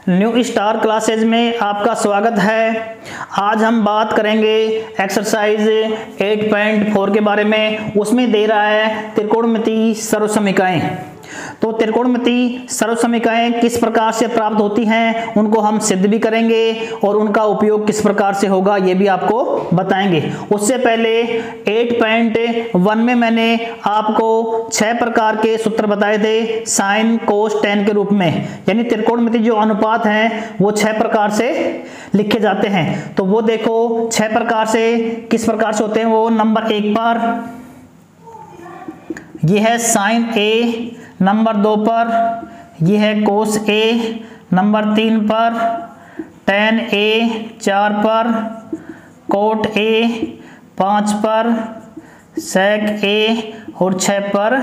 New star classes में आपका स्वागत है। आज हम बात करेंगे एक्सरसाइज 8.4 के बारे में। उसमें दे रहा है त्रिकोणमितीय सर्वसमीकरण। तो त्रिकोणमितीय सर्वसमीकरण किस प्रकार से प्राप्त होती हैं उनको हम सिद्ध भी करेंगे और उनका उपयोग किस प्रकार से होगा ये भी आपको बताएंगे। उससे पहले 8.1 में मैंने आपको 6 प्रकार के सूत्र बताए थे साइन कोस टेन के रूप में, यानी त्रिकोणमितीय जो अनुपात हैं वो 6 प्रकार से लिखे जाते हैं। तो वो देखो 6 प्रकार से किस प्रकार से होते हैं। वो नंबर 1 पर ये है साइन ए, नंबर 2 पर ये है कोस ए, नंबर 3 पर टेन ए, 4 पर कोट ए, 5 पर सेक ए और 6 पर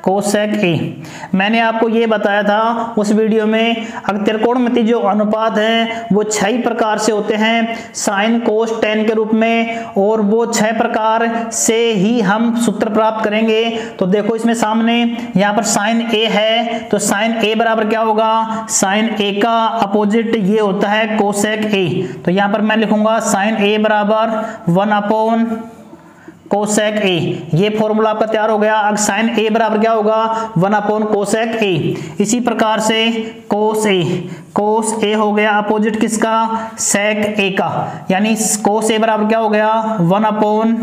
कोसेक ए। मैंने आपको ये बताया था उस वीडियो में अगर त्रिकोणमितीय जो अनुपात हैं वो 6 प्रकार से होते हैं साइन कोस टेन के रूप में, और वो 6 प्रकार से ही हम सूत्र प्राप्त करेंगे। तो देखो इसमें सामने यहाँ पर साइन ए है, तो साइन ए बराबर क्या होगा, साइन ए का अपोजिट ये होता है कोसेक ए। तो यहाँ पर मैं लिखूंगा साइन ए बराबर 1 अपॉन कोसेक ए। ये फॉर्मूला आपका तैयार हो गया। अब साइन ए बराबर क्या होगा, 1 अपॉन कोसेक ए। इसी प्रकार से कोस ए हो गया अपोजिट किसका, सेक ए का, यानी कोस ए बराबर क्या हो गया 1 अपॉन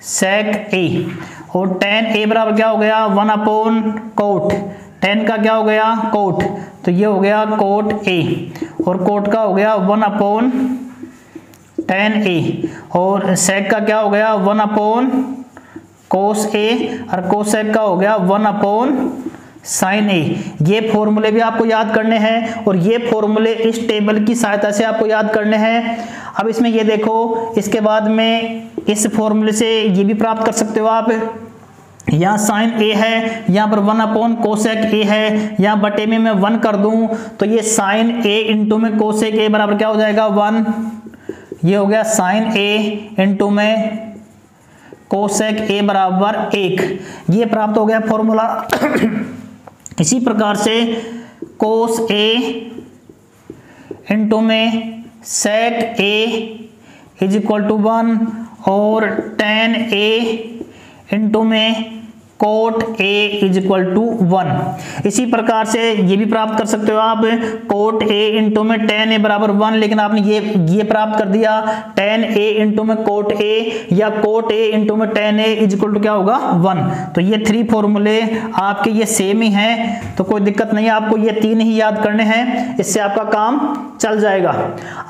सेक ए। और टेन ए बराबर क्या हो गया 1 अपॉन कोट, टेन का क्या हो गया कोट, तो ये हो गया कोट ए। और कोट का हो गया 1 अपॉन टेन ए, और सेक का क्या हो गया 1 अपॉन कोस ए, और कोसेक का हो गया 1 अपॉन साइन ए। ये फॉर्मूले भी आपको याद करने हैं और ये फॉर्मूले इस टेबल की सहायता से आपको याद करने हैं। अब इसमें ये देखो, इसके बाद में इस फॉर्मूले से ये भी प्राप्त कर सकते हो आप। यहाँ साइन ए है, यहाँ पर 1 अपॉन कोसेक ए है, यहाँ बटे में मैं 1 कर दूं तो ये साइन ए इंटू में कोसेक ए बराबर क्या हो जाएगा 1। ये हो गया साइन ए इंटू में कोसेक ए बराबर 1। ये प्राप्त हो गया फॉर्मूला। इसी प्रकार से कोस ए इंटू में sec A is equal to 1, और टेन ए इंटू में cot A is equal to 1। इसी प्रकार से ये भी प्राप्त कर सकते हो आप, कोट ए इंटू में टेन ए बराबर 1, लेकिन आपने ये प्राप्त कर दिया टेन ए इंटू में कोट ए, या कोट ए इंटू में tan A is equal to क्या होगा 1। तो ये 3 फॉर्मूले आपके ये सेम ही हैं, तो कोई दिक्कत नहीं है, आपको ये 3 ही याद करने हैं, इससे आपका काम चल जाएगा।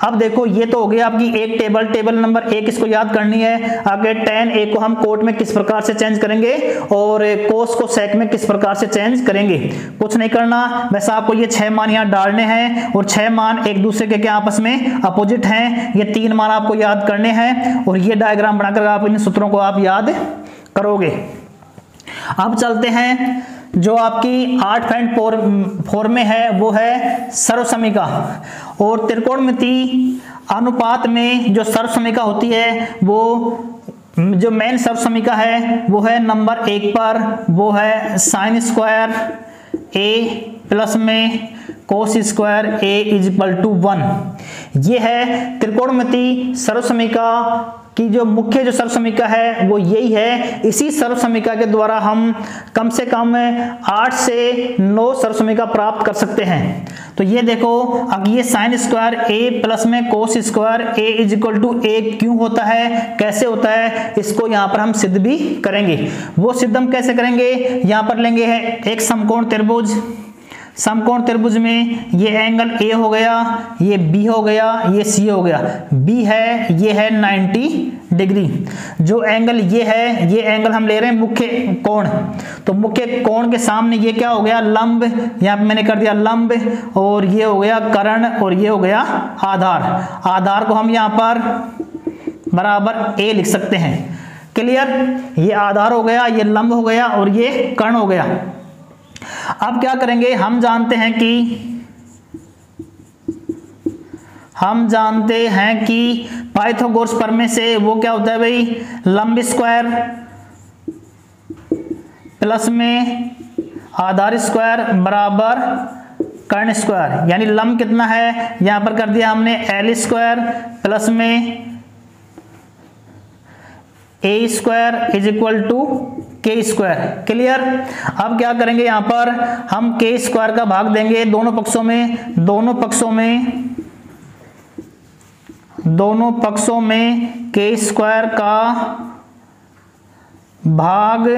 अब देखो ये तो हो गया आपकी एक टेबल नंबर 1 इसको याद करनी है। आगे टेन ए को हम कोट में किस प्रकार से चेंज करेंगे और कोस को सेक में किस प्रकार से चेंज करेंगे, कुछ नहीं करना, बस आपको ये 6 मान यहाँ डालने हैं, और 6 मान एक दूसरे के क्या आपस में अपोजिट हैं। ये 3 मान आपको याद करने हैं और ये डायग्राम बनाकर आप इन सूत्रों को आप याद करोगे। अब चलते हैं जो आपकी 8.4 में है वो है सर्वसमीका। और त्रिकोणमितीय अनुपात में जो सर्वसमीका होती है वो जो मेन सर्वसमीका है वो है नंबर 1 पर, वो है साइन स्क्वायर ए प्लस में cos square A is equal to 1। ये है त्रिकोणमितीय सर्वसमीका की जो मुख्य जो सर्वसमीका है वो यही है। इसी सर्वसमीका के द्वारा हम कम से कम 8 से 9 सर्वसमीका प्राप्त कर सकते हैं। तो ये देखो, अब ये साइन स्क्वायर ए प्लस में cos square A is equal to A क्यों होता है, कैसे होता है, इसको यहाँ पर हम सिद्ध भी करेंगे। वो सिद्ध हम कैसे करेंगे, यहाँ पर लेंगे है एक समकोण त्रिभुज। समकोण त्रिभुज में ये एंगल ए हो गया, ये बी हो गया, ये सी हो गया। बी है, ये है 90 डिग्री। जो एंगल ये है, ये एंगल हम ले रहे हैं मुख्य कोण। तो मुख्य कोण के सामने ये क्या हो गया लंब, यहाँ पे मैंने कर दिया लंब, और ये हो गया कर्ण, और ये हो गया आधार। आधार को हम यहाँ पर बराबर ए लिख सकते हैं। क्लियर, ये आधार हो गया, ये लंब हो गया और ये कर्ण हो गया। अब क्या करेंगे, हम जानते हैं कि पाइथागोरस प्रमेय से वो क्या होता है भाई, लंब स्क्वायर प्लस में आधार स्क्वायर बराबर कर्ण स्क्वायर, यानी लंब कितना है यहां पर कर दिया हमने एल स्क्वायर प्लस में ए स्क्वायर इज इक्वल टू के स्क्वायर। क्लियर। अब क्या करेंगे यहां पर हम के स्क्वायर का भाग देंगे दोनों पक्षों में के स्क्वायर का भाग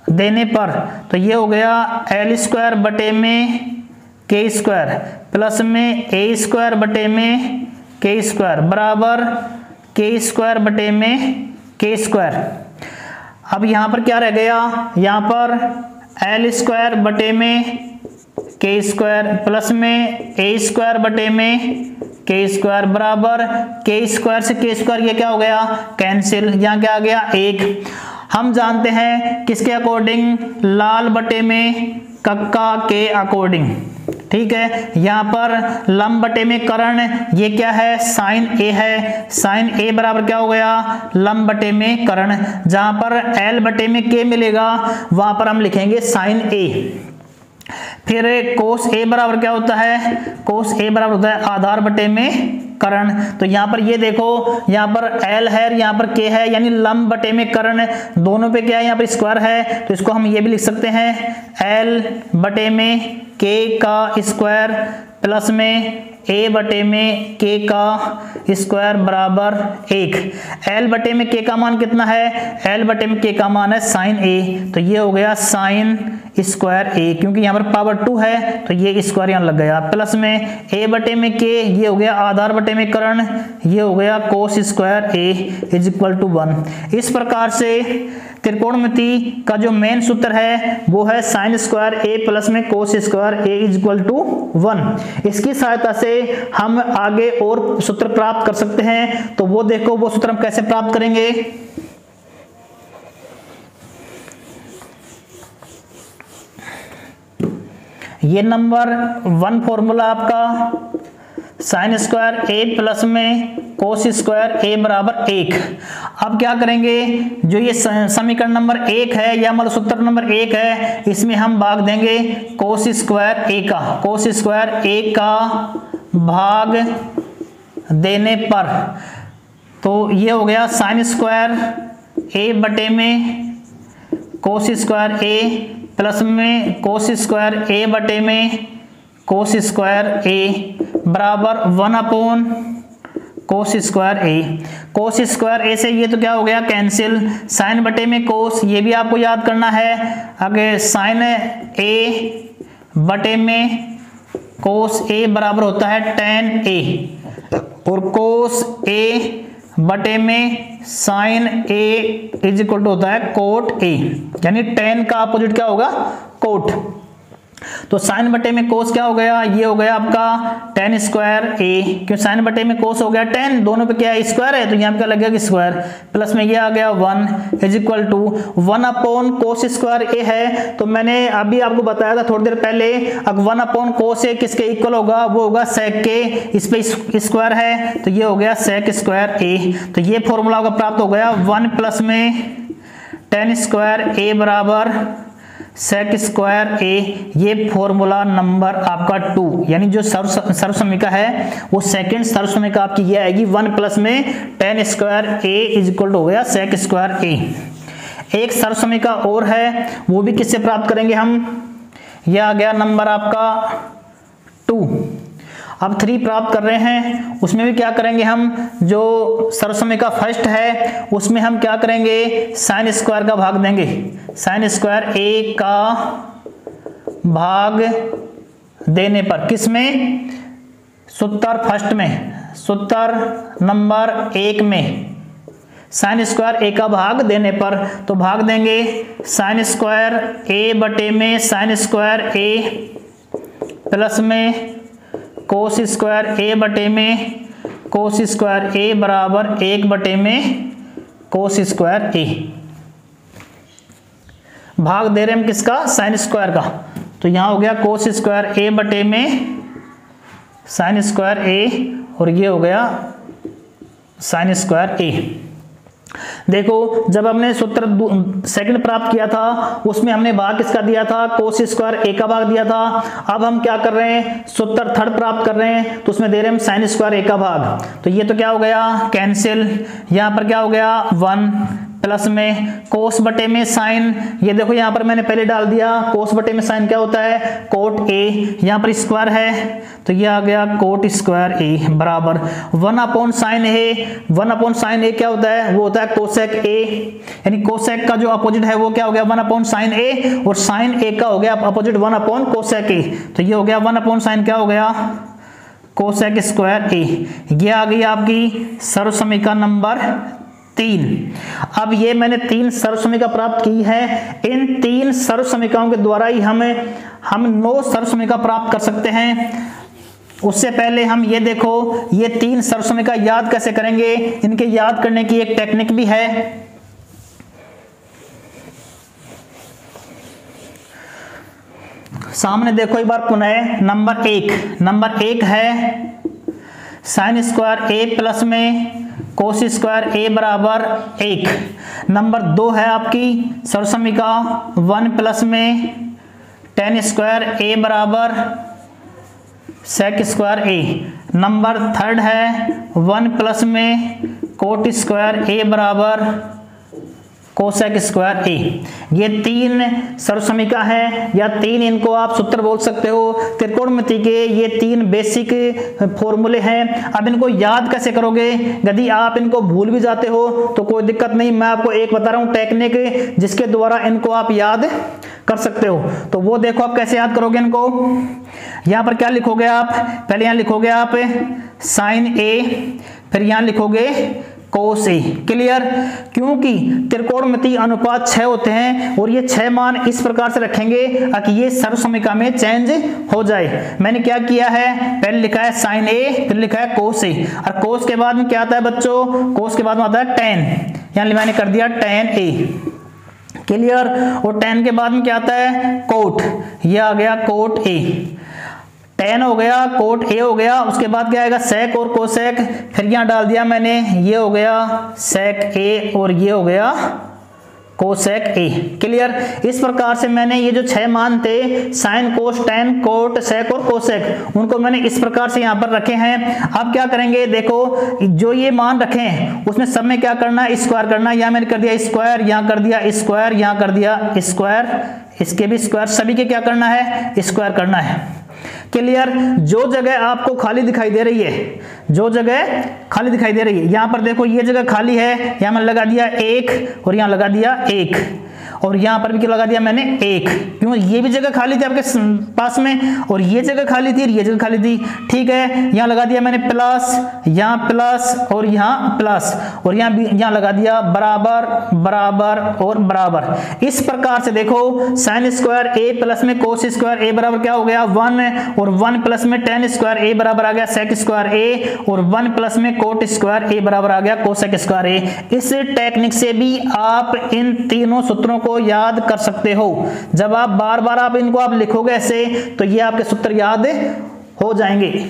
देने पर, तो ये हो गया एल स्क्वायर बटे में के स्क्वायर प्लस में ए स्क्वायर बटे में के स्क्वायर बराबर के स्क्वायर बटे में के स्क्वायर। अब यहां पर क्या रह गया, यहां पर एल स्क्वायर बटे में के स्क्वायर प्लस में ए स्क्वायर बटे में के स्क्वायर बराबर के स्क्वायर से के स्क्वायर, ये क्या हो गया कैंसिल, यहां क्या आ गया 1। हम जानते हैं किसके अकॉर्डिंग, लाल बटे में कक्का के अकॉर्डिंग। ठीक है, यहां पर लंब बटे में कर्ण, ये क्या है साइन ए है, साइन ए बराबर क्या हो गया लंब बटे में कर्ण। जहां पर एल बटे में के मिलेगा वहां पर हम लिखेंगे साइन ए। फिर कोस ए बराबर क्या होता है, कोस ए बराबर होता है आधार बटे में कर्ण। तो यहां पर ये देखो, यहां पर एल है यहां पर के है, यानी लंब बटे में कर्ण, दोनों पे क्या है यहाँ पर स्क्वायर है, तो इसको हम ये भी लिख सकते हैं एल बटे में के का स्क्वायर प्लस में ए बटे में के का स्क्वायर बराबर 1। एल बटे में के का मान कितना है, एल बटे में के का मान है साइन ए, तो ये हो गया साइन स्क्वायर ए, क्योंकि यहाँ पर पावर 2 है तो ये स्क्वायर यहाँ लग गया, प्लस में ए बटे में के, ये हो गया आधार बटे में कर्ण, ये हो गया cos square A is equal to 1। इस प्रकार से त्रिकोणमिति का जो मेन सूत्र है वो है साइन स्क्वायर ए प्लस में cos square A is equal to 1। इसकी सहायता से हम आगे और सूत्र प्राप्त कर सकते हैं, तो वो देखो वो सूत्र हम कैसे प्राप्त करेंगे। ये नंबर 1 फॉर्मूला आपका साइन स्क्वायर ए प्लस में कोस स्क्वायर ए बराबर 1। अब क्या करेंगे, जो ये समीकरण नंबर 1 है या मतलब सूत्र नंबर 1 है, इसमें हम भाग देंगे कोस स्क्वायर ए का, कोस स्क्वायर ए का भाग देने पर, तो ये हो गया साइन स्क्वायर ए बटे में कोस स्क्वायर ए प्लस में कोस स्क्वायर ए बटे में कोस स्क्वायर ए बराबर 1 अपॉन कोस स्क्वायर ए। कोस स्क्वायर ए से ये तो क्या हो गया कैंसिल, साइन बटे में कोस, ये भी आपको याद करना है। आगे साइन ए बटे में कोस ए बराबर होता है tan ए, और कोस ए बटे में sine A is equal to होता है कोट ए, यानी tan का अपोजिट क्या होगा कोट। तो साइन बटे में कोस क्या हो गया, ये हो गया आपका tan स्क्वायर ए, क्यों साइन बटे में कोस हो गया tan, दोनों पे क्या है स्क्वायर है, तो यहाँ पे क्या लगेगा स्क्वायर, प्लस में ये आ गया 1 is equal to 1 upon cos square A है। तो मैंने अभी आपको बताया था थोड़ी देर पहले, अब 1 अपॉन कोस ए किसके इक्वल होगा, वो होगा सेक के, इस पे स्क्वायर है तो ये हो गया सेक स्क्वायर ए। तो ये फॉर्मूला आपका प्राप्त हो गया 1 प्लस में tan स्क्वायर ए बराबर सेक स्क्वायर ए। ये फॉर्मूला नंबर आपका 2, यानी जो सर्वसमीका है वो सेकंड सर्वसमीका आपकी ये आएगी 1 प्लस में tan square A is equal to हो गया सेक स्क्वायर ए। एक सर्वसमीका और है, वो भी किससे प्राप्त करेंगे हम, ये आ गया नंबर आपका 2। अब 3 प्राप्त कर रहे हैं, उसमें भी क्या करेंगे हम, जो सर्वसमीका फर्स्ट है उसमें हम क्या करेंगे साइन स्क्वायर का भाग देंगे, साइन स्क्वायर ए का भाग देने पर, किसमें, सूत्र फर्स्ट में, सूत्र नंबर 1 में साइन स्क्वायर ए का भाग देने पर, तो भाग देंगे साइन स्क्वायर ए बटे में साइन स्क्वायर ए प्लस में कोस स्क्वायर ए बटे में कोस स्क्वायर ए बराबर 1 बटे में कोस स्क्वायर ए। भाग दे रहे हम किसका, साइन स्क्वायर का, तो यहां हो गया कोस स्क्वायर ए बटे में साइन स्क्वायर ए, और ये हो गया साइन स्क्वायर ए। देखो जब हमने सूत्र सेकंड प्राप्त किया था उसमें हमने भाग किसका दिया था, कोस स्क्वायर ए का भाग दिया था। अब हम क्या कर रहे हैं, सूत्र थर्ड प्राप्त कर रहे हैं तो उसमें दे रहे हैं हम साइन स्क्वायर ए का भाग। तो ये तो क्या हो गया कैंसिल, यहाँ पर क्या हो गया 1 प्लस में कोस बटे में साइन, ये देखो यहाँ पर मैंने पहले डाल दिया, कोस बटे में साइन क्या होता है कोट ए, यहाँ पर स्क्वायर है तो ये आ गया कोट स्क्वायर ए बराबर 1 अपॉन साइन ए। 1 अपॉन साइन ए क्या होता है, वो होता है कोसेक ए, यानी कोसेक का जो अपोजिट है वो क्या हो गया 1 अपॉन साइन ए, और साइन ए का हो गया अपोजिट 1 अपॉन कोसेक ए। तो ये हो गया 1 अपॉन साइन क्या हो गया कोसेक स्क्वायर ए। ये आ गई आपकी सर्व समीकरण नंबर 3। अब ये मैंने 3 सर्व समीकरण प्राप्त की है, इन 3 सर्व समीकरणों के द्वारा ही हम 9 सर्व समीकरण प्राप्त कर सकते हैं। उससे पहले हम ये देखो ये 3 सर्व समीकरण याद कैसे करेंगे, इनके याद करने की एक टेक्निक भी है। सामने देखो एक बार पुनः नंबर 1 है साइन स्क्वायर ए प्लस में कोस स्क्वायर ए बराबर 1। नंबर 2 है आपकी सर्व समीकरण 1 प्लस में टेन स्क्वायर ए बराबर सेक स्क्वायर ए। नंबर 3 है 1 प्लस में कोट स्क्वायर ए बराबर कोसेक स्क्वायर ए। ये 3 सर्व समीकरण है या 3 इनको आप सूत्र बोल सकते हो त्रिकोणमिति के, ये 3 बेसिक फॉर्मूले हैं। अब इनको याद कैसे करोगे, यदि आप इनको भूल भी जाते हो तो कोई दिक्कत नहीं, मैं आपको एक बता रहा हूं टेक्निक जिसके द्वारा इनको आप याद कर सकते हो। तो वो देखो आप कैसे याद करोगे इनको। यहां पर क्या लिखोगे आप, पहले यहां लिखोगे आप साइन ए, फिर यहां लिखोगे कोस ए। क्लियर, क्योंकि त्रिकोणमिति अनुपात 6 होते हैं और ये 6 मान इस प्रकार से रखेंगे ताकि ये सर्व समीकरण में चेंज हो जाए। मैंने क्या किया है, पहले लिखा है साइन ए, फिर लिखा है कोस ए, और कोस के बाद में क्या आता है बच्चों, कोस के बाद में आता है टेन, यानी मैंने कर दिया टेन ए। क्लियर, और टेन के बाद में क्या आता है कोट, ये आ गया कोट ए। टेन हो गया, कोट ए हो गया, उसके बाद क्या आएगा सेक और कोसेक, फिर यहां डाल दिया मैंने, ये हो गया सेक ए और ये हो गया कोसेक ए। क्लियर, इस प्रकार से मैंने ये जो 6 मान थे sine cos tan cot sec और कोसेक, उनको मैंने इस प्रकार से यहाँ पर रखे हैं। अब क्या करेंगे, देखो जो ये मान रखे हैं उसमें सब में क्या करना है, स्क्वायर करना है। यहाँ मैंने कर दिया स्क्वायर, यहाँ कर दिया स्क्वायर, यहाँ कर दिया स्क्वायर, इसके भी स्क्वायर, सभी के क्या करना है स्क्वायर करना है। क्लियर, जो जगह आपको खाली दिखाई दे रही है, जो जगह खाली दिखाई दे रही है, यहां पर देखो ये जगह खाली है, यहां मैंने लगा दिया 1 और यहां लगा दिया 1, और यहां पर भी क्या लगा दिया मैंने 1, क्यों ये भी जगह खाली थी आपके पास में और ये जगह खाली थी और ये जगह खाली थी। ठीक है, यहां लगा दिया मैंने प्लस, यहां प्लस और यहां प्लस, और यहां लगा दिया बराबर बराबर और बराबर। इस प्रकार से देखो साइन स्क्वायर ए प्लस में कोस स्क्वायर ए बराबर क्या हो गया 1, और 1 प्लस में टेन स्क्वायर ए बराबर आ गया सेक स्क्वायर ए, और 1 प्लस में कोट स्क्वायर ए बराबर आ गया कोसेक स्क्वायर ए। इस टेक्निक से भी आप इन तीनों सूत्रों को याद कर सकते हो। जब आप बार बार आप इनको आप लिखोगे ऐसे तो ये आपके सूत्र याद हो जाएंगे।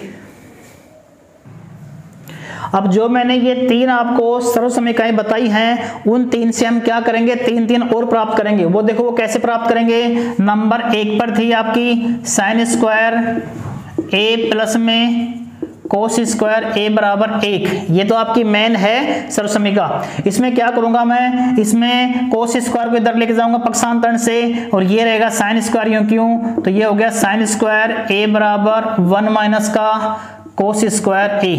अब जो मैंने ये 3 आपको सर्व समीकरण बताई हैं उन 3 से हम क्या करेंगे, 3 और प्राप्त करेंगे। वो देखो वो कैसे प्राप्त करेंगे। नंबर 1 पर थी आपकी साइन स्क्वायर ए प्लस में कोस स्क्वायर ए बराबर 1, ये तो आपकी मेन है सर्व समीकरण। इसमें क्या करूंगा मैं, इसमें कोस स्क्वायर को इधर लेके जाऊंगा पक्षांतरण से, और ये रहेगा साइन स्क्वायर, यूं क्यों, तो ये हो गया साइन स्क्वायर ए बराबर 1 माइनस का कोस स्क्वायर ए।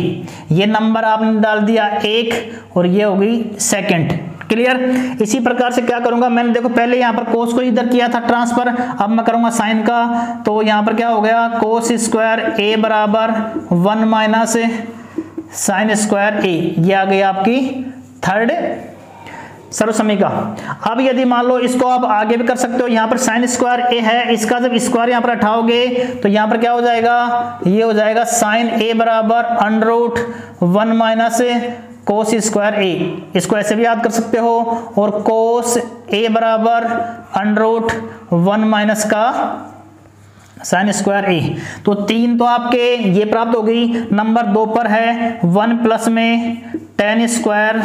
ये नंबर आपने डाल दिया 1 और ये हो गई सेकंड। क्लियर, इसी प्रकार से क्या करूंगा, मैंने देखो पहले यहां पर कोस को इधर किया था ट्रांसफर, अब मैं करूंगा साइन का, तो यहां पर क्या हो गया कोस स्क्वायर ए बराबर 1 माइनस साइन स्क्वायर ए। ये आ गई आपकी थर्ड सर्व समीकरण। अब यदि मान लो इसको आप आगे भी कर सकते हो, यहाँ पर साइन स्क्वायर ए है, इसका जब स्क्वायर यहाँ पर उठाओगे तो यहाँ पर क्या हो जाएगा, ये हो जाएगा साइन ए बराबर under root 1 minus cos square A. इसको ऐसे भी याद कर सकते हो, और कोस ए बराबर अंडर रूट 1 माइनस का साइन स्क्वायर ए। तो 3 तो आपके ये प्राप्त हो गई। नंबर 2 पर है 1 प्लस में टेन स्क्वायर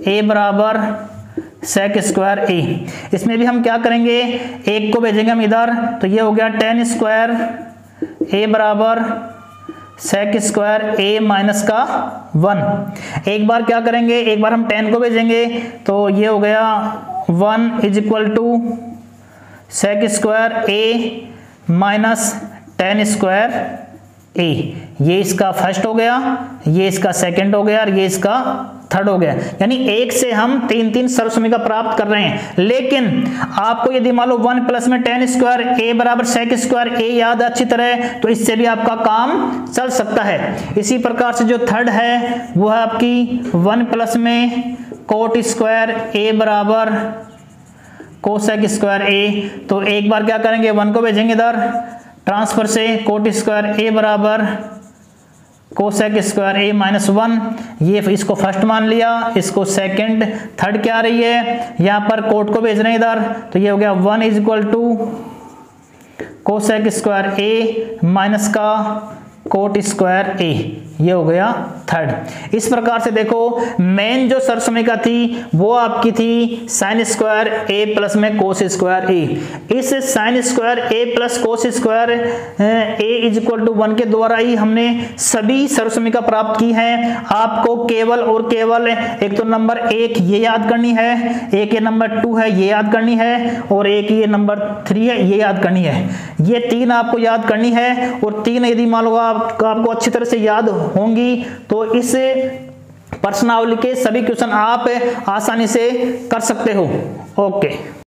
ए बराबर सेक स्क्वायर ए। इसमें भी हम क्या करेंगे, एक को भेजेंगे हम इधर, तो ये हो गया टेन स्क्वायर ए बराबर सेक स्क्वायर ए माइनस का 1। एक बार क्या करेंगे, एक बार हम 10 को भेजेंगे, तो ये हो गया 1 is equal to sec square A minus 10 square A. ये इसका फर्स्ट हो गया, ये इसका सेकंड हो गया और ये इसका थर्ड हो गया। यानी एक से हम तीन तीन सर्वसमीका प्राप्त कर रहे हैं। लेकिन आपको यदि मान लो 1 प्लस में 10 स्क्वायर ए बराबर सेक स्क्वायर ए याद अच्छी तरह, तो इससे भी आपका काम चल सकता है। इसी प्रकार से जो थर्ड है वो है आपकी 1 प्लस में कोट स्क्वायर ए बराबर कोसेक स्क्वायर ए। तो एक बार क्या करेंगे, 1 को भेजेंगे इधर ट्रांसफर से, कोट स्क्वायर ए बराबर कोसेक स्क्वायर ए माइनस 1। ये इसको फर्स्ट मान लिया, इसको सेकंड, थर्ड क्या आ रही है, यहाँ पर कोट को भेज रहे हैं इधर, तो ये हो गया 1 is equal to cosec square A minus का कोट स्क्वायर ए। ये हो गया थर्ड। इस प्रकार से देखो मेन जो सर्वसमीका थी वो आपकी थी साइन स्क्वायर ए प्लस में कोस स्क्वायर ए। इस sine square A plus cos square A is equal to 1 के द्वारा ही हमने सभी सर्वसमीका प्राप्त की है। आपको केवल और केवल एक तो नंबर 1 ये याद करनी है, एक ये नंबर 2 है ये याद करनी है, और एक ये नंबर 3 है ये याद करनी है। ये 3 आपको याद करनी है, और 3 यदि मान लो आपको अच्छी तरह से याद होंगी तो इस प्रश्नावली के सभी क्वेश्चन आप आसानी से कर सकते हो। ओके।